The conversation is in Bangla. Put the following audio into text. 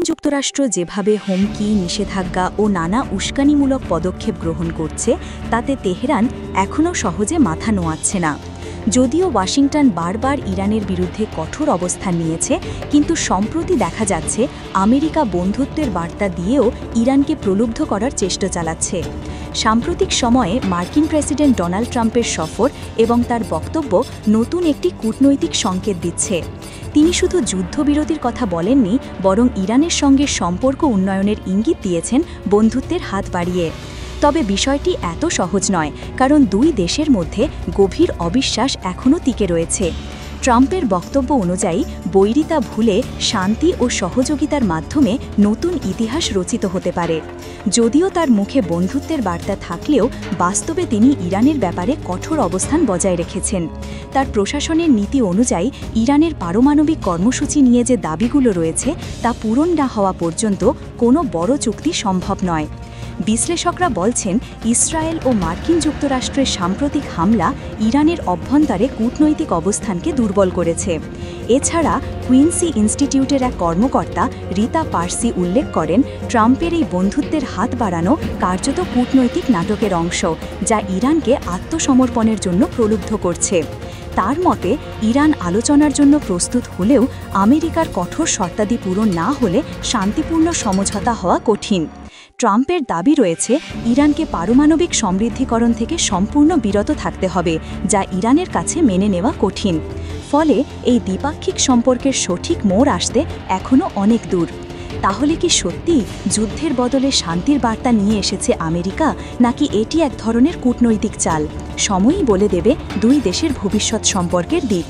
যুক্তরাষ্ট্র যেভাবে হুমকি, নিষেধাজ্ঞা ও নানা উস্কানিমূলক পদক্ষেপ গ্রহণ করছে, তাতে তেহরান এখনও সহজে মাথা নোয়াচ্ছে না। যদিও ওয়াশিংটন বারবার ইরানের বিরুদ্ধে কঠোর অবস্থান নিয়েছে, কিন্তু সম্প্রতি দেখা যাচ্ছে আমেরিকা বন্ধুত্বের বার্তা দিয়েও ইরানকে প্রলুব্ধ করার চেষ্টা চালাচ্ছে। সাম্প্রতিক সময়ে মার্কিন প্রেসিডেন্ট ডোনাল্ড ট্রাম্পের সফর এবং তার বক্তব্য নতুন একটি কূটনৈতিক সংকেত দিচ্ছে। তিনি শুধু যুদ্ধবিরতির কথা বলেননি, বরং ইরানের সঙ্গে সম্পর্ক উন্নয়নের ইঙ্গিত দিয়েছেন বন্ধুত্বের হাত বাড়িয়ে। তবে বিষয়টি এত সহজ নয়, কারণ দুই দেশের মধ্যে গভীর অবিশ্বাস এখনও টিকে রয়েছে। ট্রাম্পের বক্তব্য অনুযায়ী বৈরিতা ভুলে শান্তি ও সহযোগিতার মাধ্যমে নতুন ইতিহাস রচিত হতে পারে। যদিও তার মুখে বন্ধুত্বের বার্তা থাকলেও বাস্তবে তিনি ইরানের ব্যাপারে কঠোর অবস্থান বজায় রেখেছেন। তার প্রশাসনের নীতি অনুযায়ী ইরানের পারমাণবিক কর্মসূচি নিয়ে যে দাবিগুলো রয়েছে তা পূরণ না হওয়া পর্যন্ত কোনো বড় চুক্তি সম্ভব নয়। বিশ্লেষকরা বলছেন, ইসরায়েল ও মার্কিন যুক্তরাষ্ট্রের সাম্প্রতিক হামলা ইরানের অভ্যন্তরে কূটনৈতিক অবস্থানকে দুর্বল করেছে। এছাড়া কুইন্সি ইনস্টিটিউটের এক কর্মকর্তা রিতা পার্সি উল্লেখ করেন, ট্রাম্পের এই বন্ধুত্বের হাত বাড়ানো কার্যত কূটনৈতিক নাটকের অংশ, যা ইরানকে আত্মসমর্পণের জন্য প্রলুব্ধ করছে। তার মতে, ইরান আলোচনার জন্য প্রস্তুত হলেও আমেরিকার কঠোর শর্তাদি পূরণ না হলে শান্তিপূর্ণ সমঝোতা হওয়া কঠিন। ট্রাম্পের দাবি রয়েছে, ইরানকে পারমাণবিক সমৃদ্ধিকরণ থেকে সম্পূর্ণ বিরত থাকতে হবে, যা ইরানের কাছে মেনে নেওয়া কঠিন। ফলে এই দ্বিপাক্ষিক সম্পর্কের সঠিক মোড় আসতে এখনও অনেক দূর। তাহলে কি সত্যি যুদ্ধের বদলে শান্তির বার্তা নিয়ে এসেছে আমেরিকা, নাকি এটি এক ধরনের কূটনৈতিক চাল? সময়ই বলে দেবে দুই দেশের ভবিষ্যৎ সম্পর্কের দিক।